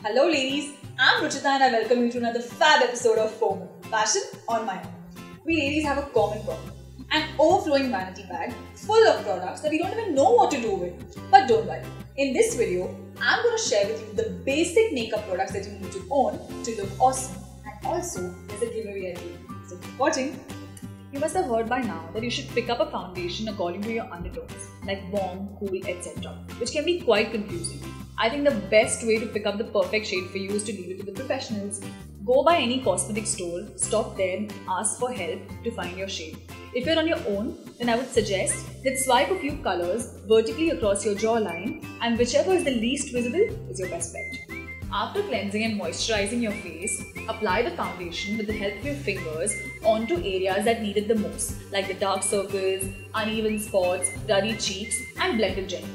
Hello ladies, I'm Ruchita and I welcome you to another fab episode of FOMO, Fashion on My Own. We ladies have a common problem, an overflowing vanity bag full of products that we don't even know what to do with. But don't worry, in this video, I'm going to share with you the basic makeup products that you need to own to look awesome, and also there's a giveaway at the end. So keep watching. You must have heard by now that you should pick up a foundation according to your undertones, like warm, cool, etc., which can be quite confusing. I think the best way to pick up the perfect shade for you is to leave it to the professionals. Go by any cosmetic store, stop there and ask for help to find your shade. If you're on your own, then I would suggest that swipe a few colors vertically across your jawline and whichever is the least visible is your best bet. After cleansing and moisturizing your face, apply the foundation with the help of your fingers onto areas that need it the most, like the dark circles, uneven spots, ruddy cheeks, and blend it gently.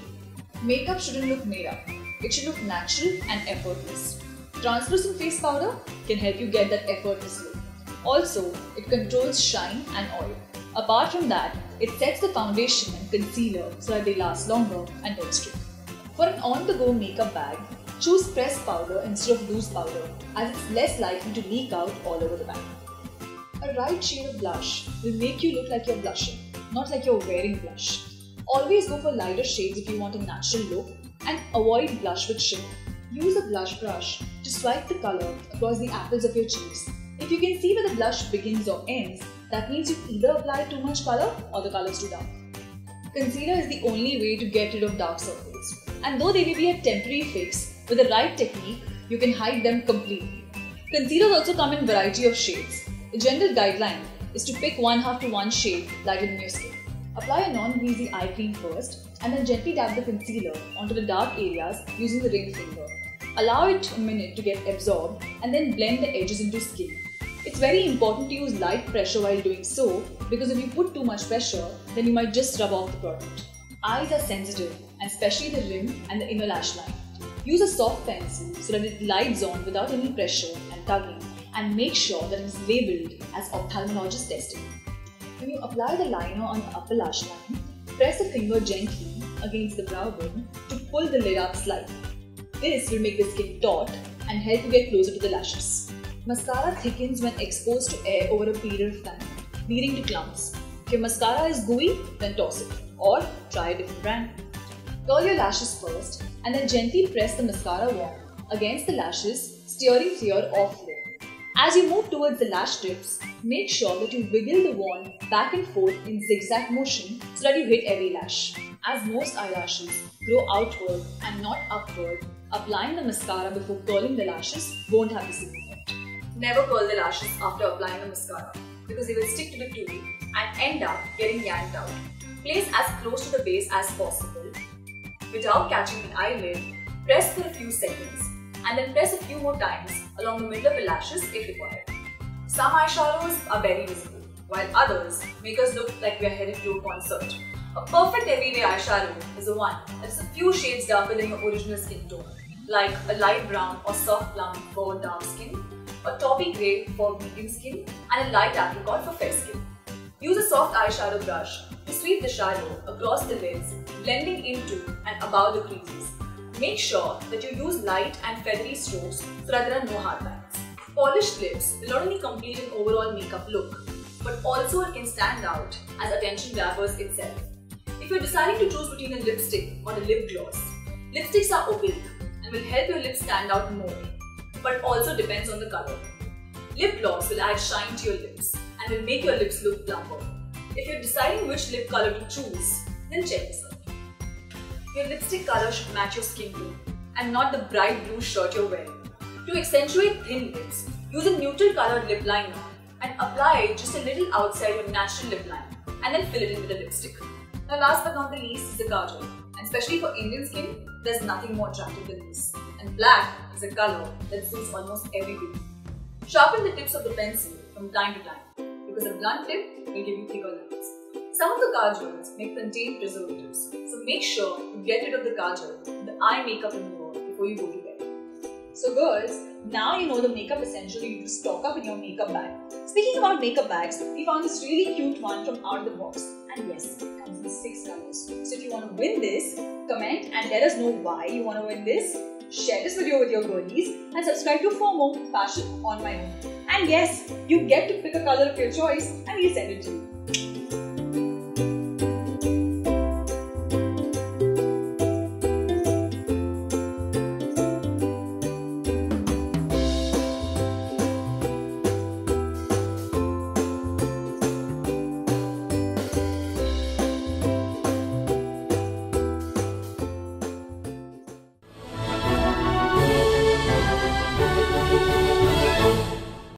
Makeup shouldn't look made up. It should look natural and effortless. Translucent face powder can help you get that effortless look. Also, it controls shine and oil. Apart from that, it sets the foundation and concealer so that they last longer and don't streak. For an on-the-go makeup bag, choose pressed powder instead of loose powder, as it's less likely to leak out all over the bag. A right shade of blush will make you look like you're blushing, not like you're wearing blush. Always go for lighter shades if you want a natural look and avoid blush with shimmer. Use a blush brush to swipe the color across the apples of your cheeks. If you can see where the blush begins or ends, that means you've either applied too much color or the color is too dark. Concealer is the only way to get rid of dark circles. And though they may be a temporary fix, with the right technique, you can hide them completely. Concealers also come in variety of shades. The general guideline is to pick 1/2 to 1 shade lighter than your skin. Apply a non-greasy eye cream first and then gently dab the concealer onto the dark areas using the ring finger. Allow it a minute to get absorbed and then blend the edges into skin. It's very important to use light pressure while doing so, because if you put too much pressure, then you might just rub off the product. Eyes are sensitive, and especially the rim and the inner lash line. Use a soft pencil so that it glides on without any pressure and tugging, and make sure that it is labelled as ophthalmologist tested. When you apply the liner on the upper lash line, press the finger gently against the brow bone to pull the lid up slightly. This will make the skin taut and help you get closer to the lashes. Mascara thickens when exposed to air over a period of time, leading to clumps. If your mascara is gooey, then toss it, or try a different brand. Curl your lashes first and then gently press the mascara wand against the lashes, steering clear off lid. As you move towards the lash tips, make sure that you wiggle the wand back and forth in zigzag motion so that you hit every lash. As most eyelashes grow outward and not upward, applying the mascara before curling the lashes won't have the same effect. Never curl the lashes after applying the mascara, because they will stick to the tube and end up getting yanked out. Place as close to the base as possible. Without catching the eyelid, press for a few seconds and then press a few more times along the middle of the lashes if required. Some eyeshadows are very visible, while others make us look like we are headed to a concert. A perfect everyday eyeshadow is the one that is a few shades darker than your original skin tone, like a light brown or soft plum for dark skin, a taupey grey for medium skin, and a light apricot for fair skin. Use a soft eyeshadow brush to sweep the shadow across the lids, blending into and above the creases. Make sure that you use light and feathery strokes so that there are no hard lines. Polished lips will not only complete an overall makeup look, but also it can stand out as attention grabbers itself. If you're deciding to choose between a lipstick or a lip gloss, lipsticks are opaque and will help your lips stand out more, but also depends on the color. Lip gloss will add shine to your lips and will make your lips look plumper. If you're deciding which lip color to choose, then check this out. Your lipstick color should match your skin tone and not the bright blue shirt you're wearing. To accentuate thin lips, use a neutral colored lip liner and apply it just a little outside your natural lip line and then fill it in with a lipstick. Now last but not the least is the kajal, and especially for Indian skin, there's nothing more attractive than this. And black is a color that suits almost everybody. Sharpen the tips of the pencil from time to time, because a blunt tip will give you thicker lines. Some of the kajals may contain preservatives, so make sure you get rid of the kajal, the eye makeup remover, before you go to bed. So girls, now you know the makeup essentials you need to stock up in your makeup bag. Speaking about makeup bags, we found this really cute one from Out of the Box. And yes, it comes in 6 colors. So if you want to win this, comment and let us know why you want to win this. Share this video with your girlies and subscribe to FOMO, Fashion on My Own. And yes, you get to pick a color of your choice and we'll send it to you.